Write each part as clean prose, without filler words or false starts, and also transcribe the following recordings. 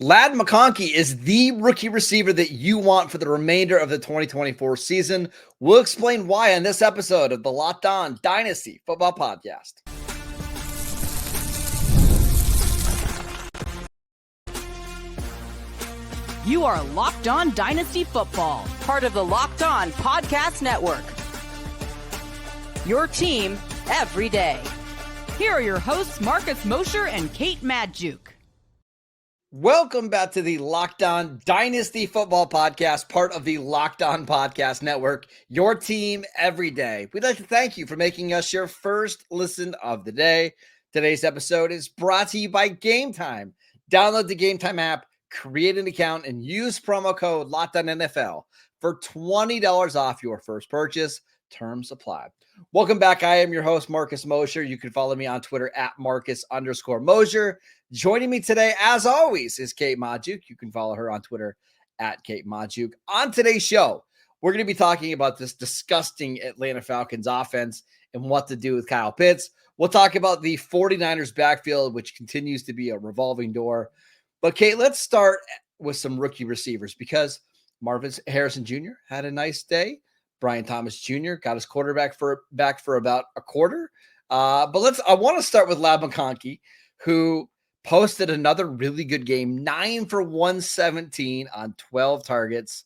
Ladd McConkey is the rookie receiver that you want for the remainder of the 2024 season. We'll explain why on this episode of the Locked On Dynasty Football Podcast. You are Locked On Dynasty Football, part of the Locked On Podcast Network. Your team every day. Here are your hosts, Marcus Mosher and Kate Madjuk. Welcome back to the Locked On Dynasty Football Podcast, part of the Locked On Podcast Network, your team every day. We'd like to thank you for making us your first listen of the day. Today's episode is brought to you by Game Time. Download the Game Time app, create an account, and use promo code LOCKEDONNFL for $20 off your first purchase. Terms apply. Welcome back. I am your host, Marcus Mosher. You can follow me on Twitter at Marcus_Mosher. Joining me today, as always, is Kate Madjuk. You can follow her on Twitter at Kate Madjuk. On today's show, we're going to be talking about this disgusting Atlanta Falcons offense and what to do with Kyle Pitts. We'll talk about the 49ers backfield, which continues to be a revolving door. But Kate, let's start with some rookie receivers because Marvin Harrison Jr. had a nice day. Brian Thomas Jr. got his quarterback back for about a quarter. But I want to start with Ladd McConkey, who posted another really good game, 9 for 117 on 12 targets.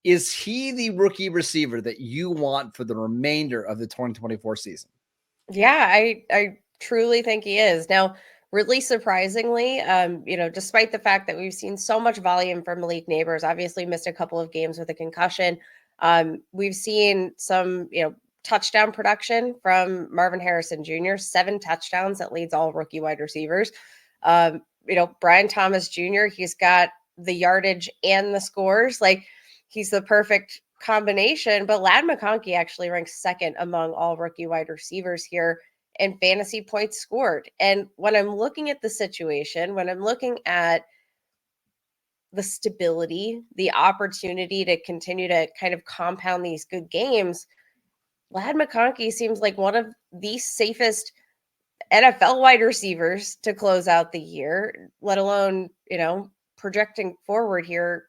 Is he the rookie receiver that you want for the remainder of the 2024 season? Yeah, I truly think he is. Now, really surprisingly, despite the fact that we've seen so much volume from Malik Neighbors, obviously missed a couple of games with a concussion. We've seen some, touchdown production from Marvin Harrison Jr., 7 touchdowns. That leads all rookie wide receivers. Brian Thomas Jr., he's got the yardage and the scores. Like, he's the perfect combination. But Ladd McConkey actually ranks second among all rookie wide receivers here in fantasy points scored. And when I'm looking at the situation, when I'm looking at the stability, the opportunity to continue to kind of compound these good games, Ladd McConkey seems like one of the safest NFL wide receivers to close out the year, let alone, projecting forward here,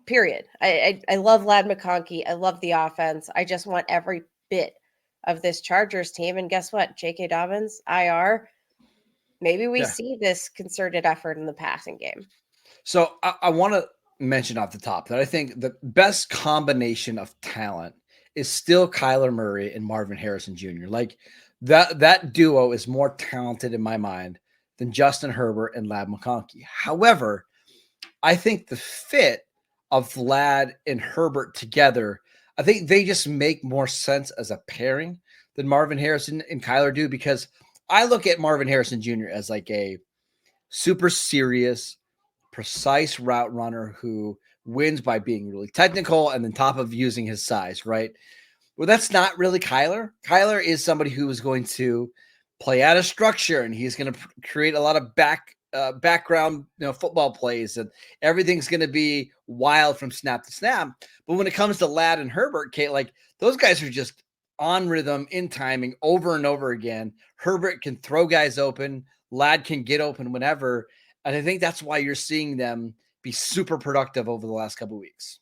period. I love Ladd McConkey. I love the offense. I just want every bit of this Chargers team. And guess what? J.K. Dobbins, IR, maybe we see this concerted effort in the passing game. So I want to mention off the top that I think the best combination of talent is still Kyler Murray and Marvin Harrison Jr. Like that duo is more talented in my mind than Justin Herbert and Ladd McConkey. However, I think the fit of Ladd and Herbert together, I think they just make more sense as a pairing than Marvin Harrison and Kyler do, because I look at Marvin Harrison Jr. as like a super serious, precise route runner who wins by being really technical and then top of using his size, right? Well, that's not really Kyler. Kyler is somebody who is going to play out of structure, and he's going to create a lot of background, football plays, and everything's going to be wild from snap to snap. But when it comes to Ladd and Herbert, Kate, like those guys are just on rhythm, in timing, over and over again. Herbert can throw guys open. Ladd can get open whenever. And I think that's why you're seeing them be super productive over the last couple of weeks.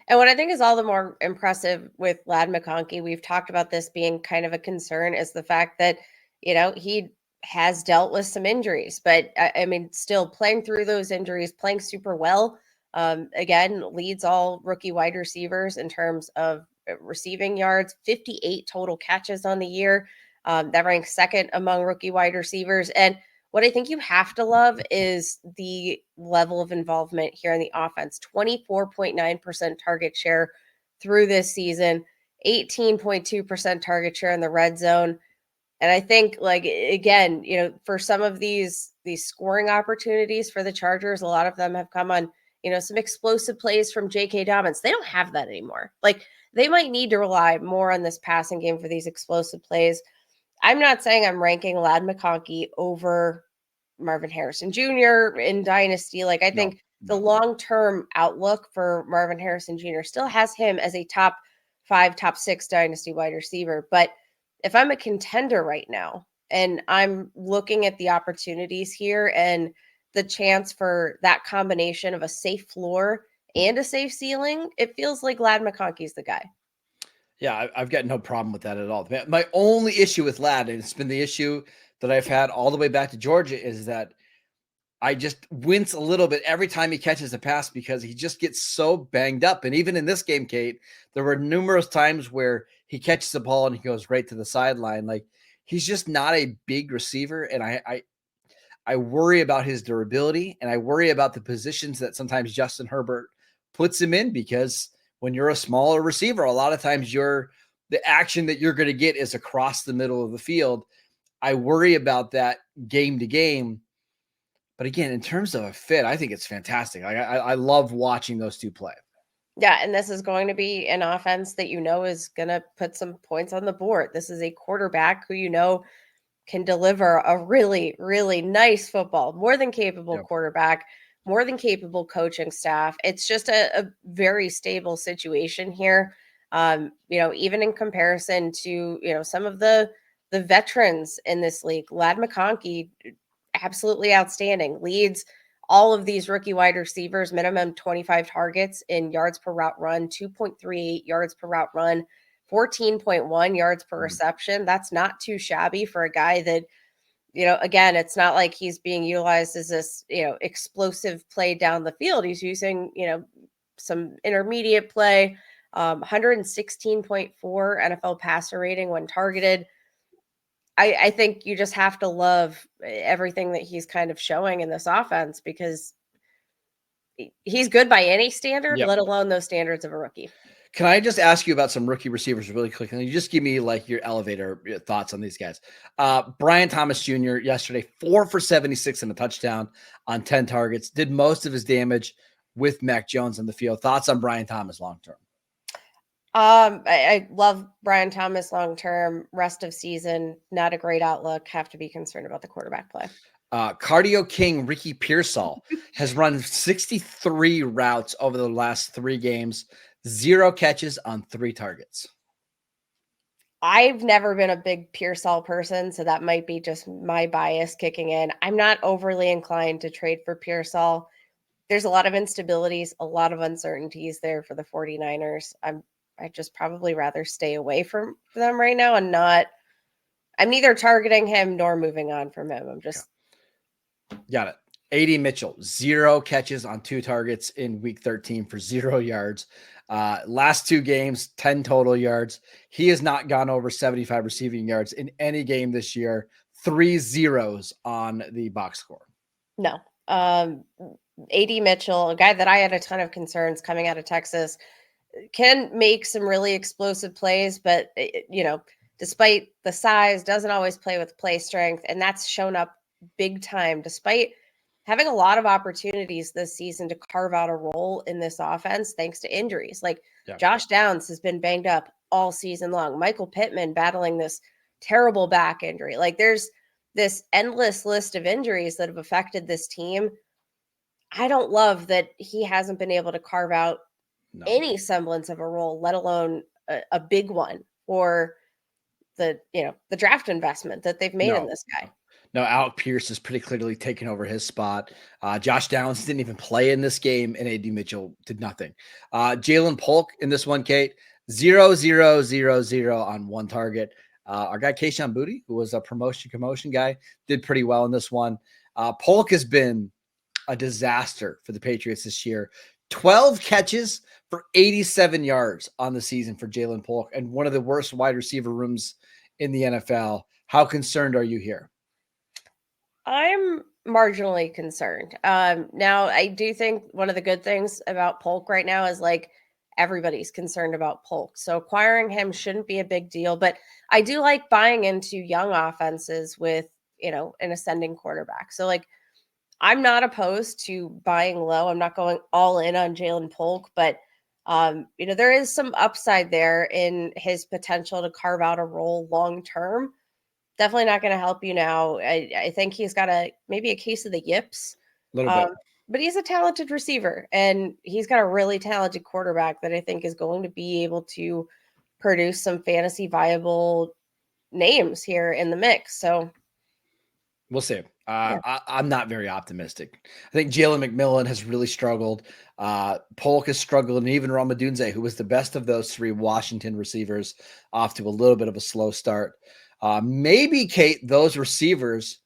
And what I think is all the more impressive with Ladd McConkey, we've talked about this being kind of a concern, is the fact that, he has dealt with some injuries, but still playing through those injuries, playing super well. Again, leads all rookie wide receivers in terms of receiving yards, 58 total catches on the year. That ranks second among rookie wide receivers. And what I think you have to love is the level of involvement here in the offense. 24.9% target share through this season, 18.2% target share in the red zone. And I think, again, for some of these scoring opportunities for the Chargers, a lot of them have come on, some explosive plays from J.K. Dobbins. They don't have that anymore. They might need to rely more on this passing game for these explosive plays. I'm not saying I'm ranking Ladd McConkey over Marvin Harrison Jr. in Dynasty. I think the long-term outlook for Marvin Harrison Jr. still has him as a top 5, top 6 Dynasty wide receiver. But if I'm a contender right now and I'm looking at the opportunities here and the chance for that combination of a safe floor and a safe ceiling, it feels like Ladd McConkey's the guy. Yeah, I've got no problem with that at all. My only issue with Ladd, and it's been the issue that I've had all the way back to Georgia, is that I just wince a little bit every time he catches a pass because he just gets so banged up. And even in this game, Kate, there were numerous times where he catches the ball and he goes right to the sideline. Like, he's just not a big receiver. And I worry about his durability, and I worry about the positions that sometimes Justin Herbert puts him in, because when you're a smaller receiver, a lot of times the action that you're going to get is across the middle of the field. I worry about that game to game. But again, in terms of a fit, I think it's fantastic. I love watching those two play. Yeah, and this is going to be an offense that is going to put some points on the board. This is a quarterback who can deliver a really, really nice football, more than capable quarterback, more than capable coaching staff. It's just a very stable situation here. Even in comparison to, some of the veterans in this league, Ladd McConkey, absolutely outstanding, leads all of these rookie wide receivers, minimum 25 targets in yards per route run, 2.38 yards per route run, 14.1 yards per reception. That's not too shabby for a guy that, again, it's not like he's being utilized as this, explosive play down the field. He's using, some intermediate play, 116.4 NFL passer rating when targeted. I think you just have to love everything that he's kind of showing in this offense, because he's good by any standard, let alone those standards of a rookie. Can I just ask you about some rookie receivers really quick? And you just give me like your elevator thoughts on these guys. Brian Thomas Jr. yesterday, 4 for 76 and a touchdown on 10 targets, did most of his damage with Mac Jones in the field. Thoughts on Brian Thomas long-term? I love Brian Thomas long-term. Rest of season, not a great outlook. Have to be concerned about the quarterback play. Cardio King Ricky Pearsall has run 63 routes over the last 3 games, 0 catches on 3 targets. I've never been a big Pearsall person, so that might be just my bias kicking in. I'm not overly inclined to trade for Pearsall. There's a lot of instabilities, a lot of uncertainties there for the 49ers. I'd just probably rather stay away from them right now I'm neither targeting him nor moving on from him. I'm just. Got it. A.D. Mitchell, 0 catches on 2 targets in week 13 for 0 yards. Last 2 games, 10 total yards. He has not gone over 75 receiving yards in any game this year. 3 zeros on the box score. No. A.D. Mitchell, a guy that I had a ton of concerns coming out of Texas, can make some really explosive plays, but despite the size, doesn't always play with play strength, and that's shown up big time despite having a lot of opportunities this season to carve out a role in this offense thanks to injuries. Josh Downs has been banged up all season long. Michael Pittman battling this terrible back injury. There's this endless list of injuries that have affected this team. I don't love that he hasn't been able to carve out any semblance of a role, let alone a big one, for the draft investment that they've made in this guy. No, Alec Pierce has pretty clearly taken over his spot. Josh Downs didn't even play in this game, and A.D. Mitchell did nothing. Jalen Polk in this one, Kate, 0, 0, 0, 0 on 1 target. Our guy, Kayshon Boutte, who was a promotion guy, did pretty well in this one. Polk has been a disaster for the Patriots this year. 12 catches for 87 yards on the season for Jalen Polk, and one of the worst wide receiver rooms in the NFL. How concerned are you here? I'm marginally concerned. Now, I do think one of the good things about Polk right now is everybody's concerned about Polk. So acquiring him shouldn't be a big deal, but I do like buying into young offenses with, an ascending quarterback. So I'm not opposed to buying low. I'm not going all in on Jalen Polk, but there is some upside there in his potential to carve out a role long-term. Definitely not going to help you now. I think he's got maybe a case of the yips, a little bit, but he's a talented receiver, and he's got a really talented quarterback that I think is going to be able to produce some fantasy viable names here in the mix. So We'll see. Yeah. I'm not very optimistic. I think Jalen McMillan has really struggled. Polk has struggled, and even Ramadunze, who was the best of those three Washington receivers, off to a little bit of a slow start. Maybe, Kate, those receivers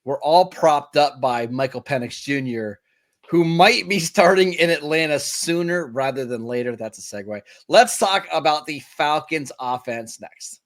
were all propped up by Michael Penix Jr., who might be starting in Atlanta sooner rather than later. That's a segue. Let's talk about the Falcons offense next.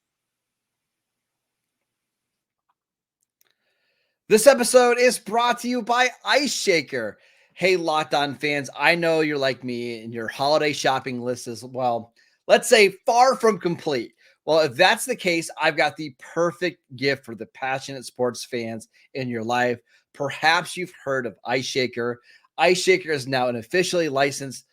This episode is brought to you by IceShaker. Hey, Locked On fans, I know you're like me and your holiday shopping list is, well, let's say far from complete. Well, if that's the case, I've got the perfect gift for the passionate sports fans in your life. Perhaps you've heard of IceShaker. IceShaker is now an officially licensed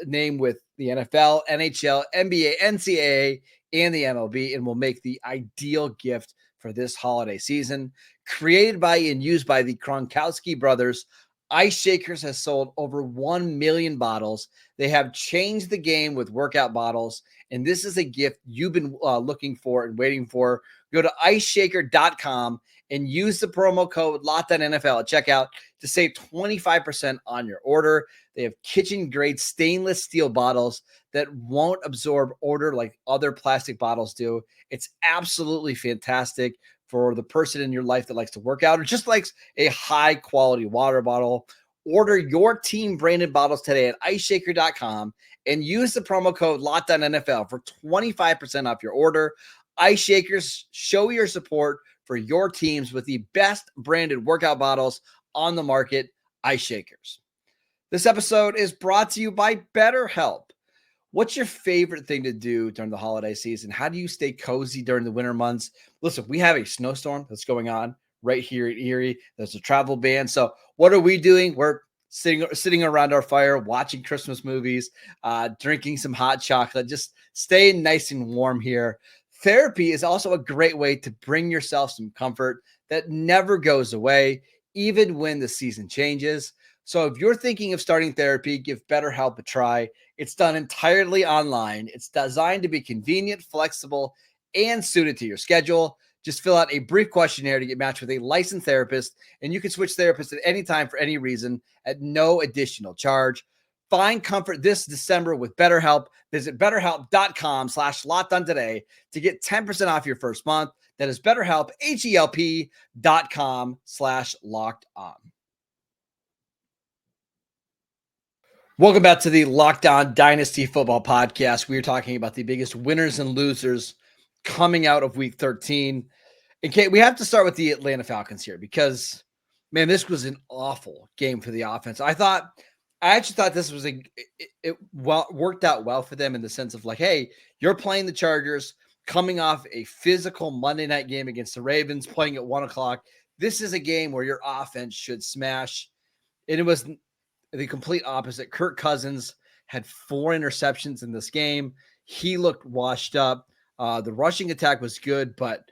name with the NFL, NHL, NBA, NCAA, and the MLB, and will make the ideal gift for this holiday season. Created by and used by the Gronkowski brothers, IceShakers has sold over 1 million bottles. They have changed the game with workout bottles, and this is a gift you've been looking for and waiting for. Go to IceShaker.com and use the promo code LOCKEDONNFL at checkout to save 25% on your order. They have kitchen-grade stainless steel bottles that won't absorb odor like other plastic bottles do. It's absolutely fantastic for the person in your life that likes to work out or just likes a high-quality water bottle. Order your team-branded bottles today at IceShaker.com and use the promo code LOCKEDONNFL for 25% off your order. IceShakers, show your support for your teams with the best branded workout bottles on the market, IceShakers. This episode is brought to you by BetterHelp. What's your favorite thing to do during the holiday season? How do you stay cozy during the winter months? Listen, we have a snowstorm that's going on right here in Erie. There's a travel ban. So what are we doing? We're sitting around our fire, watching Christmas movies, drinking some hot chocolate, just staying nice and warm here. Therapy is also a great way to bring yourself some comfort that never goes away, even when the season changes. So if you're thinking of starting therapy, give BetterHelp a try. It's done entirely online. It's designed to be convenient, flexible, and suited to your schedule. Just fill out a brief questionnaire to get matched with a licensed therapist, and you can switch therapists at any time for any reason at no additional charge. Find comfort this December with BetterHelp. Visit BetterHelp.com/LockedOn today to get 10% off your first month. That is BetterHelp, HELP.com/LockedOn. Welcome back to the Locked On Dynasty Football Podcast. We are talking about the biggest winners and losers coming out of Week 13. And Kate, we have to start with the Atlanta Falcons here because, man, this was an awful game for the offense. I actually thought this was worked out well for them in the sense of like, hey, you're playing the Chargers, coming off a physical Monday night game against the Ravens, playing at 1:00. This is a game where your offense should smash. And it was the complete opposite. Kirk Cousins had 4 interceptions in this game. He looked washed up. The rushing attack was good, but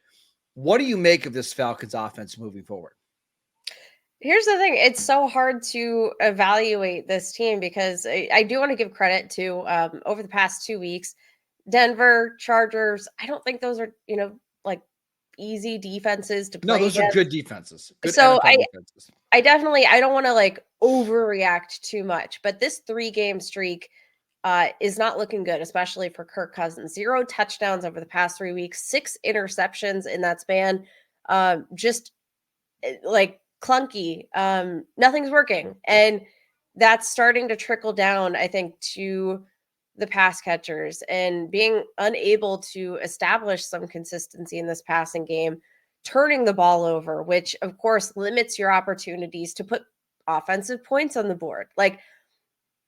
what do you make of this Falcons offense moving forward? Here's the thing. It's so hard to evaluate this team because I do want to give credit to over the past 2 weeks, Denver, Chargers. I don't think those are, like easy defenses to play. No, those against. are good defenses. Good so NFL defenses. I don't want to like overreact too much, but this 3-game streak is not looking good, especially for Kirk Cousins. 0 touchdowns over the past 3 weeks, 6 interceptions in that span. Just like clunky. Nothing's working. And that's starting to trickle down, I think, to the pass catchers and being unable to establish some consistency in this passing game, turning the ball over, which of course limits your opportunities to put offensive points on the board. Like,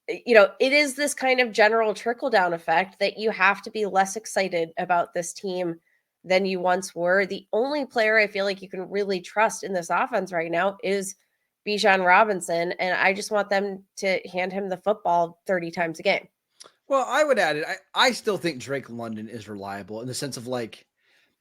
it is this kind of general trickle down effect that you have to be less excited about this team than you once were. The only player I feel like you can really trust in this offense right now is Bijan Robinson, and I just want them to hand him the football 30 times a game. Well, I would add it. I still think Drake London is reliable in the sense of like,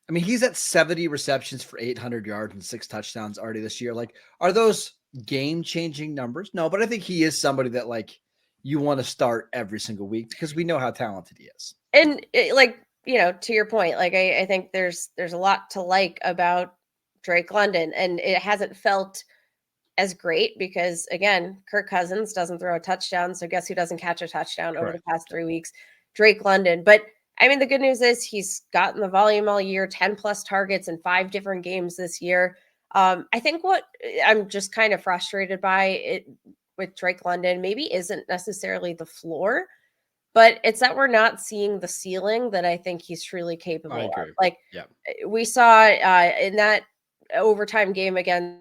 I mean, he's at 70 receptions for 800 yards and 6 touchdowns already this year. Like, are those game-changing numbers? No, but I think he is somebody that like you want to start every single week because we know how talented he is. And to your point, like I think there's a lot to like about Drake London. And it hasn't felt as great because, again, Kirk Cousins doesn't throw a touchdown. So guess who doesn't catch a touchdown over the past 3 weeks? Drake London. But I mean, the good news is he's gotten the volume all year, 10 plus targets in 5 different games this year. I think what I'm just kind of frustrated by it with Drake London maybe isn't necessarily the floor, but it's that we're not seeing the ceiling that I think he's truly capable of. Like, we saw in that overtime game against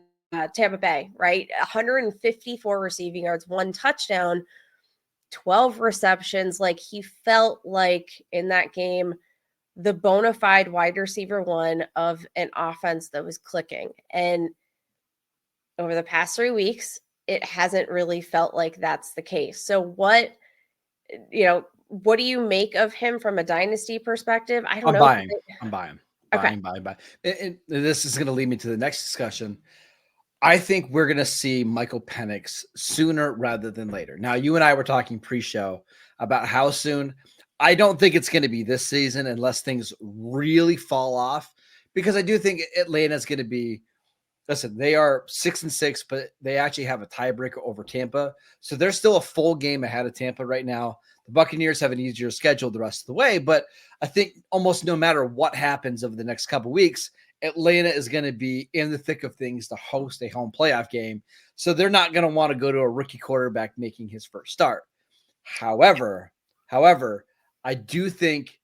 Tampa Bay, right? 154 receiving yards, 1 touchdown, 12 receptions. Like, he felt like in that game the bona fide wide receiver 1 of an offense that was clicking. And over the past 3 weeks, it hasn't really felt like that's the case. So what do you make of him from a dynasty perspective? I don't know. I'm buying. Okay. Buying. And this is going to lead me to the next discussion. I think we're going to see Michael Penix sooner rather than later. Now, you and I were talking pre-show about how soon. I don't think it's going to be this season unless things really fall off, because I do think Atlanta's going to be, listen, they are 6-6, but they actually have a tiebreaker over Tampa. So they're still a full game ahead of Tampa right now. The Buccaneers have an easier schedule the rest of the way, but I think almost no matter what happens over the next couple of weeks, Atlanta is going to be in the thick of things to host a home playoff game. So they're not going to want to go to a rookie quarterback making his first start. However, I do think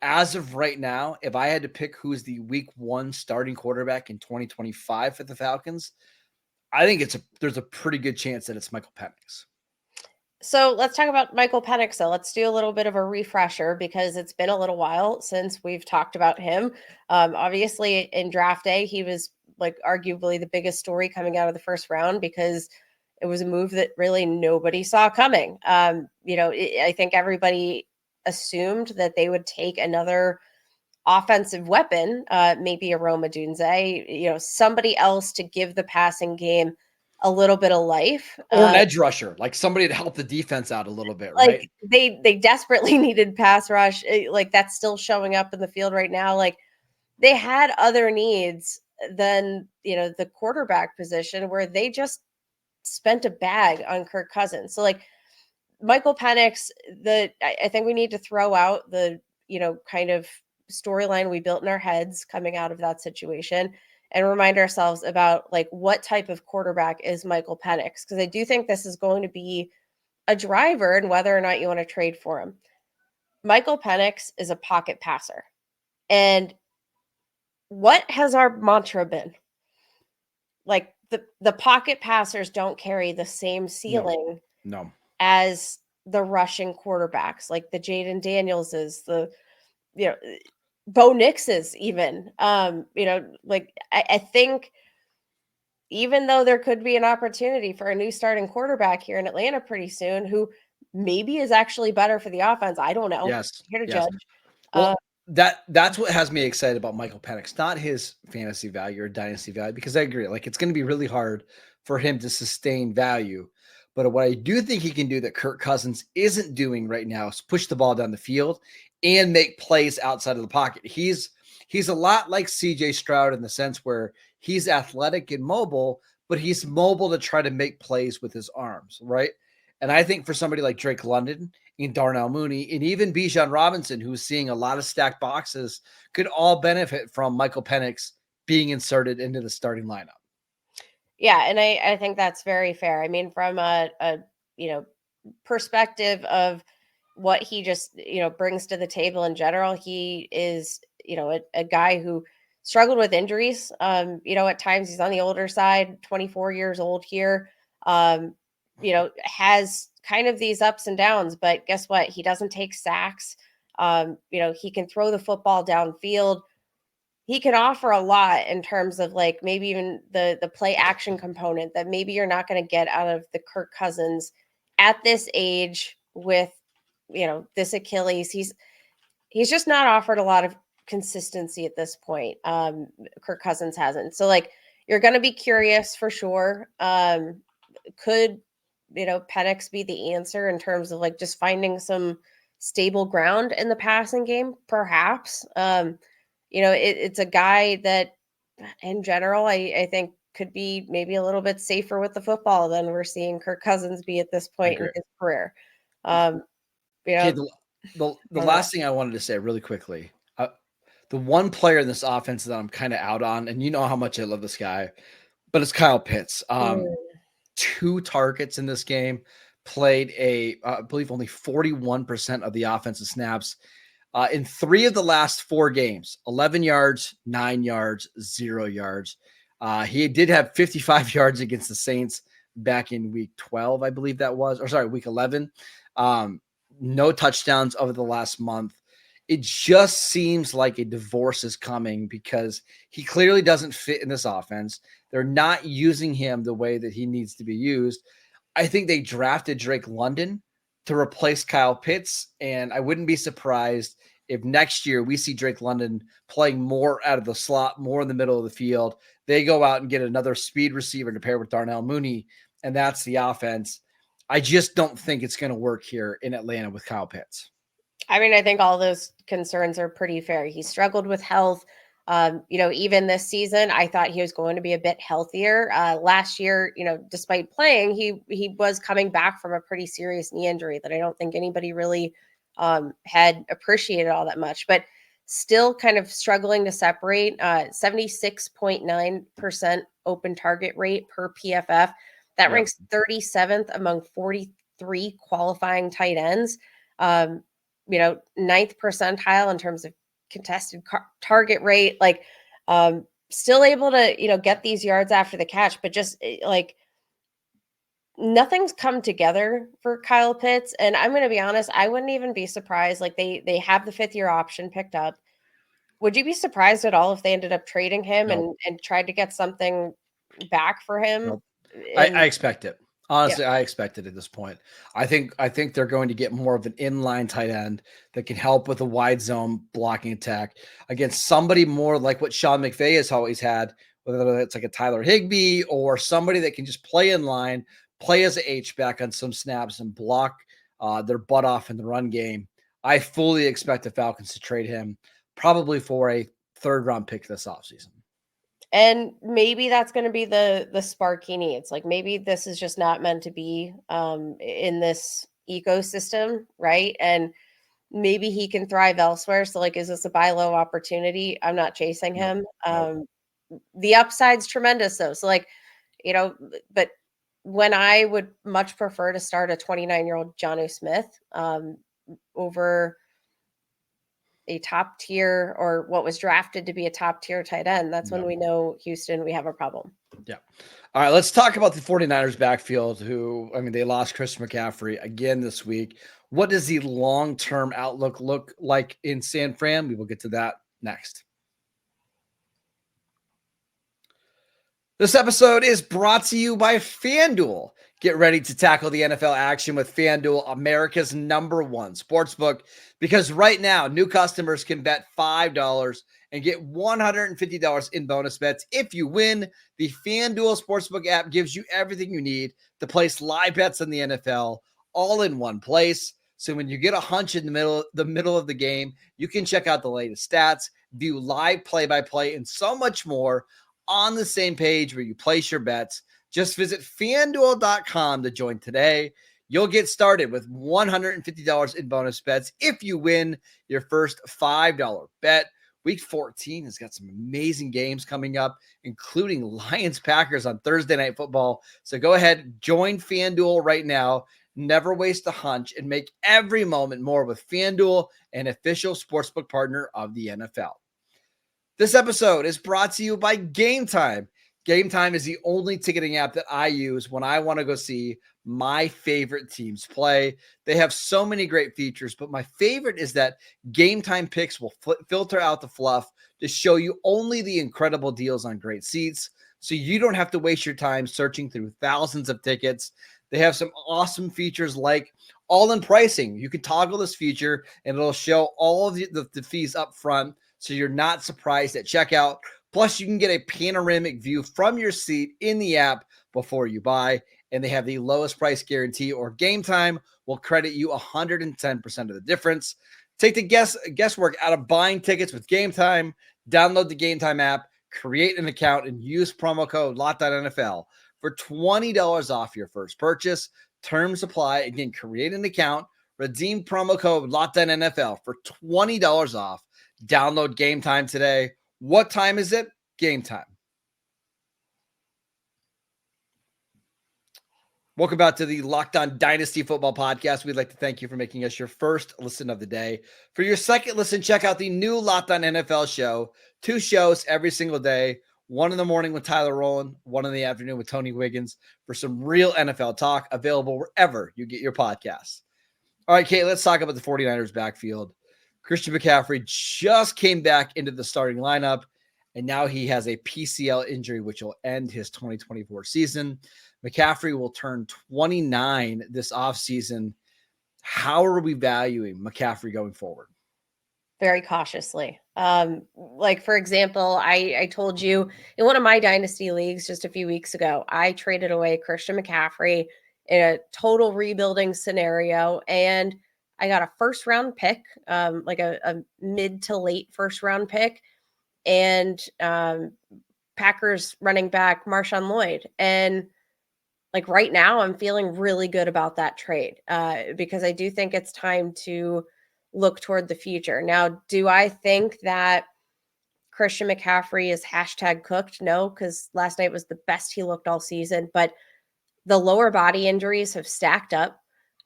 as of right now, if I had to pick who's the week 1 starting quarterback in 2025 for the Falcons, I think there's a pretty good chance that it's Michael Penix. So let's talk about Michael Penix. So let's do a little bit of a refresher because it's been a little while since we've talked about him. Obviously, in draft day, he was like arguably the biggest story coming out of the first round because it was a move that really nobody saw coming. I think everybody assumed that they would take another offensive weapon, maybe a Rome Odunze, somebody else to give the passing game a little bit of life, or an edge rusher, like somebody to help the defense out a little bit, right? Like they desperately needed pass rush. Like that's still showing up in the field right now. Like they had other needs than the quarterback position where they just spent a bag on Kirk Cousins. So like Michael Penix, I think we need to throw out the kind of storyline we built in our heads coming out of that situation and remind ourselves about like what type of quarterback is Michael Penix, because I do think this is going to be a driver in whether or not you want to trade for him. Michael Penix is a pocket passer. And what has our mantra been? Like the pocket passers don't carry the same ceiling no. as the rushing quarterbacks, like the Jaden Danielses, the Bo Nixes even. I think even though there could be an opportunity for a new starting quarterback here in Atlanta pretty soon, who maybe is actually better for the offense. I don't know. Yes. I'm here to judge. Well, that's what has me excited about Michael Penix, not his fantasy value or dynasty value, because I agree. Like it's going to be really hard for him to sustain value. But what I do think he can do that Kirk Cousins isn't doing right now is push the ball down the field and make plays outside of the pocket. He's a lot like CJ Stroud in the sense where he's athletic and mobile, but he's mobile to try to make plays with his arms, right? And I think for somebody like Drake London and Darnell Mooney and even Bijan Robinson, who's seeing a lot of stacked boxes, could all benefit from Michael Penix being inserted into the starting lineup. Yeah, and I think that's very fair. I mean, from a perspective of what he just brings to the table in general, he is a guy who struggled with injuries. At times he's on the older side, 24 years old here. Has kind of these ups and downs, but guess what? He doesn't take sacks. He can throw the football downfield. He can offer a lot in terms of like maybe even the play action component that maybe you're not going to get out of the Kirk Cousins at this age with, this Achilles. He's just not offered a lot of consistency at this point. Kirk Cousins hasn't. So like, you're going to be curious for sure. Could, Penix be the answer in terms of like just finding some stable ground in the passing game? Perhaps. It's a guy that in general, I think could be maybe a little bit safer with the football than we're seeing Kirk Cousins be at this I point in agree. his career. Um, Okay, the last thing I wanted to say really quickly, the one player in this offense that I'm kind of out on, and you know how much I love this guy, but it's Kyle Pitts. 2 targets in this game, played I believe only 41% of the offensive snaps. In 3 of the last 4 games, 11 yards, 9 yards, 0 yards. He did have 55 yards against the Saints back in week 12, I believe that was, or sorry, week 11. No touchdowns over the last month. It just seems like a divorce is coming because he clearly doesn't fit in this offense. They're not using him the way that he needs to be used. I think they drafted Drake London to replace Kyle Pitts, and I wouldn't be surprised if next year we see Drake London playing more out of the slot, more in the middle of the field. They go out and get another speed receiver to pair with Darnell Mooney, and that's the offense. I just don't think it's going to work here in Atlanta with Kyle Pitts. I mean, I think all those concerns are pretty fair. He struggled with health. Even this season, I thought he was going to be a bit healthier. Last year, despite playing, he was coming back from a pretty serious knee injury that I don't think anybody really had appreciated all that much, but still kind of struggling to separate. 76.9% open target rate per PFF. That ranks 37th among 43 qualifying tight ends. 9th percentile in terms of contested target rate, still able to, get these yards after the catch, but just nothing's come together for Kyle Pitts. And I'm going to be honest, I wouldn't even be surprised. They have the 5th-year option picked up. Would you be surprised at all if they ended up trading him and tried to get something back for him? Nope. I expect it. Honestly, I expect it at this point. I think they're going to get more of an inline tight end that can help with a wide zone blocking attack against somebody more like what Sean McVay has always had, whether it's like a Tyler Higbee or somebody that can just play in line, play as an H-back on some snaps and block their butt off in the run game. I fully expect the Falcons to trade him probably for a 3rd-round pick this offseason. And maybe that's going to be the spark he needs. Maybe this is just not meant to be in this ecosystem, right? And maybe he can thrive elsewhere. So, is this a buy low opportunity? I'm not chasing him. The upside's tremendous, though. So, but when I would much prefer to start a 29-year-old Jonnu Smith over a top tier or what was drafted to be a top tier tight end, that's when we know Houston, we have a problem. Yeah. All right. Let's talk about the 49ers backfield they lost Christian McCaffrey again this week. What does the long-term outlook look like in San Fran? We will get to that next. This episode is brought to you by FanDuel. Get ready to tackle the NFL action with FanDuel, America's #1 sportsbook, because right now, new customers can bet $5 and get $150 in bonus bets if you win. The FanDuel Sportsbook app gives you everything you need to place live bets on the NFL all in one place. So when you get a hunch in the middle of the game, you can check out the latest stats, view live play-by-play, and so much more on the same page where you place your bets. Just visit FanDuel.com to join today. You'll get started with $150 in bonus bets if you win your first $5 bet. Week 14 has got some amazing games coming up, including Lions-Packers on Thursday Night Football. So go ahead, join FanDuel right now. Never waste a hunch and make every moment more with FanDuel, an official sportsbook partner of the NFL. This episode is brought to you by Game Time. Game Time is the only ticketing app that I use when I want to go see my favorite teams play. They have so many great features, but my favorite is that Game Time picks will filter out the fluff to show you only the incredible deals on great seats, so you don't have to waste your time searching through thousands of tickets. They have some awesome features like all-in pricing. You can toggle this feature, and it'll show all of the fees up front, so you're not surprised at checkout. Plus, you can get a panoramic view from your seat in the app before you buy, and they have the lowest price guarantee, or Game Time will credit you 110% of the difference. Take the guesswork out of buying tickets with Game Time. Download the Game Time app, create an account and use promo code LOCKEDONNFL for $20 off your first purchase. Terms apply. Again, create an account, redeem promo code LOCKEDONNFL for $20 off. Download Game Time today. What time is it? Game time. Welcome back to the Locked On Dynasty Football Podcast. We'd like to thank you for making us your first listen of the day. For your second listen, check out the new Locked On NFL show. 2 shows every single day. 1 in the morning with Tyler Rowland, 1 in the afternoon with Tony Wiggins for some real NFL talk, available wherever you get your podcasts. All right, Kate, let's talk about the 49ers backfield. Christian McCaffrey just came back into the starting lineup, and now he has a PCL injury, which will end his 2024 season. McCaffrey will turn 29 this offseason. How are we valuing McCaffrey going forward? Very cautiously. Like, for example, I told you in one of my dynasty leagues just a few weeks ago, I traded away Christian McCaffrey in a total rebuilding scenario, and I got a first round pick, like a mid to late first round pick, and Packers running back Marshawn Lloyd. And like right now, I'm feeling really good about that trade because I do think it's time to look toward the future. Now, do I think that Christian McCaffrey is hashtag cooked? No, because last night was the best he looked all season, but the lower body injuries have stacked up.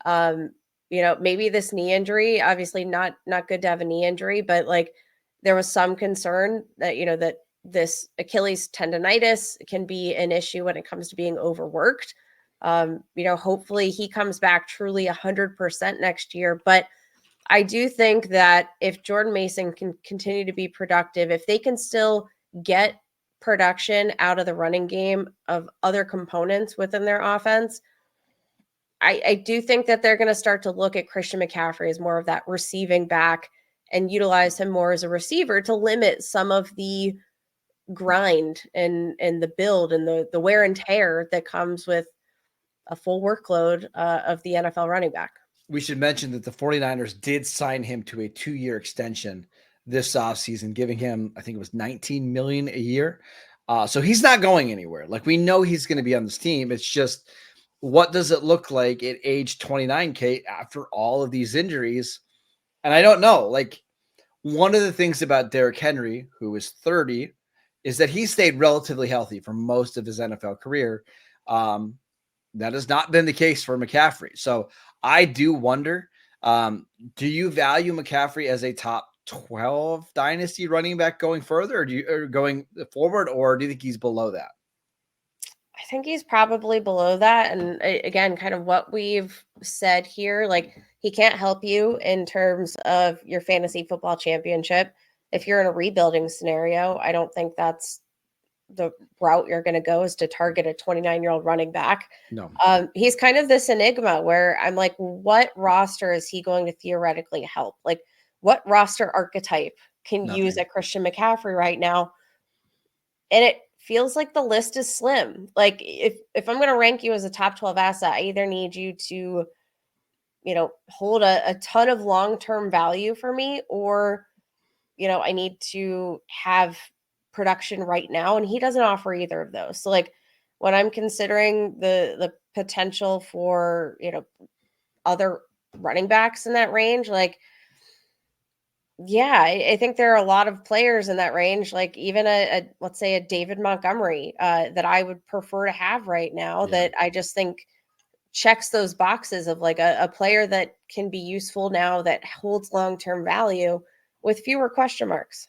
Maybe this knee injury, obviously not good to have a knee injury, but like there was some concern that, that this Achilles tendonitis can be an issue when it comes to being overworked. Hopefully he comes back truly 100% next year. But I do think that if Jordan Mason can continue to be productive, if they can still get production out of the running game of other components within their offense, I do think that they're going to start to look at Christian McCaffrey as more of that receiving back and utilize him more as a receiver to limit some of the grind and the build and the wear and tear that comes with a full workload of the NFL running back. We should mention that the 49ers did sign him to a 2-year extension this offseason, giving him, I think it was $19 million a year. So he's not going anywhere. Like, we know he's going to be on this team. It's just, what does it look like at age 29, Kate, after all of these injuries? And I don't know. Like, one of the things about Derrick Henry, who is 30, is that he stayed relatively healthy for most of his NFL career. That has not been the case for McCaffrey. So I do wonder, do you value McCaffrey as a top 12 dynasty running back going further, or going forward, or do you think he's below that? I think he's probably below that. And again, kind of what we've said here, like he can't help you in terms of your fantasy football championship. If you're in a rebuilding scenario, I don't think that's the route you're going to go, is to target a 29-year-old running back. No. He's kind of this enigma where I'm like, what roster is he going to theoretically help? Like, what roster archetype can use a Christian McCaffrey right now? And it feels like the list is slim. Like, if I'm going to rank you as a top 12 asset, I either need you to, hold a ton of long-term value for me, or, I need to have production right now, and he doesn't offer either of those. So like when I'm considering the potential for other running backs in that range, like I think there are a lot of players in that range, like even a let's say a David Montgomery that I would prefer to have right now, that I just think checks those boxes of like a player that can be useful now, that holds long-term value with fewer question marks.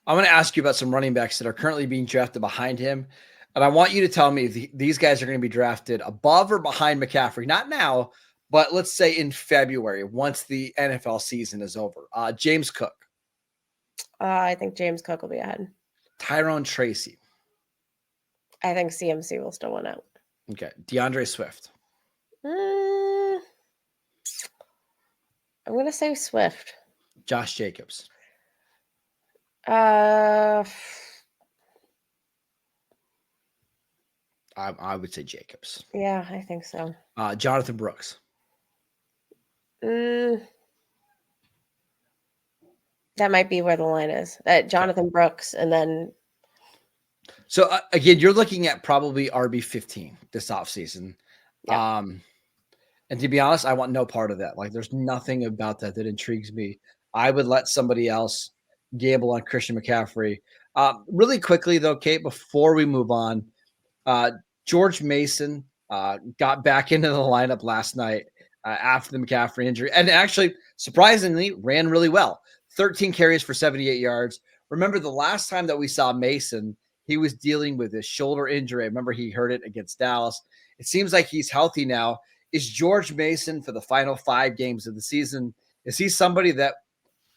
I'm going to ask you about some running backs that are currently being drafted behind him. And I want you to tell me if these guys are going to be drafted above or behind McCaffrey. Not now, but let's say in February, once the NFL season is over. James Cook. I think James Cook will be ahead. Tyrone Tracy. I think CMC will still win out. Okay. DeAndre Swift. I'm going to say Swift. Josh Jacobs. I would say Jacobs. Yeah, I think so. Jonathan Brooks. That might be where the line is. Jonathan Brooks, and then So again, you're looking at probably RB15 this offseason. Yeah. And to be honest, I want no part of that. Like, there's nothing about that intrigues me. I would let somebody else gamble on Christian McCaffrey. Really quickly, though, Kate, before we move on, George Mason got back into the lineup last night after the McCaffrey injury, and actually, surprisingly, ran really well. 13 carries for 78 yards. Remember, the last time that we saw Mason, he was dealing with his shoulder injury. I remember he hurt it against Dallas. It seems like he's healthy now. Is George Mason for the final 5 games of the season, is he somebody that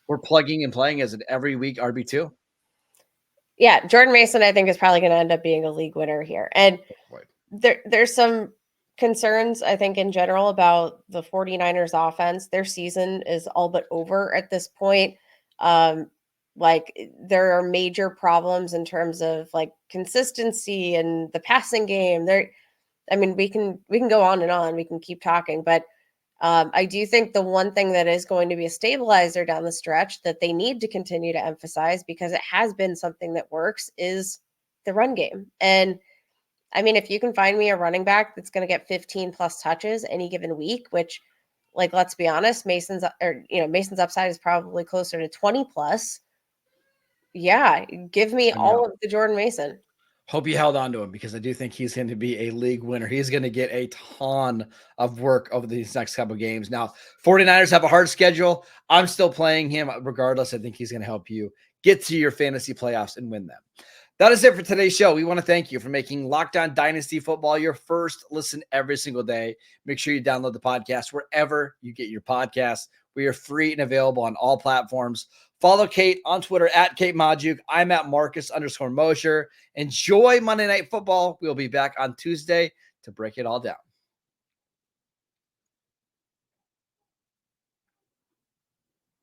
we're plugging and playing as an every week RB2? Yeah, Jordan Mason, I think, is probably going to end up being a league winner here. And there's some concerns, I think, in general about the 49ers offense. Their season is all but over at this point. Like, there are major problems in terms of like consistency and the passing game. I mean, we can go on and on. We can keep talking, but I do think the one thing that is going to be a stabilizer down the stretch that they need to continue to emphasize, because it has been something that works, is the run game. And I mean, if you can find me a running back that's going to get 15 plus touches any given week, which, like, let's be honest, Mason's upside is probably closer to 20 plus. Yeah, give me all of the Jordan Mason. Hope you held on to him, because I do think he's going to be a league winner. He's going to get a ton of work over these next couple of games. Now, 49ers have a hard schedule. I'm still playing him regardless. I think he's going to help you get to your fantasy playoffs and win them. That is it for today's show. We want to thank you for making Locked On Dynasty Football your first listen every single day. Make sure you download the podcast wherever you get your podcasts. We are free and available on all platforms. Follow Kate on Twitter at Kate Majuk. I'm at Marcus_Mosher. Enjoy Monday Night Football. We'll be back on Tuesday to break it all down.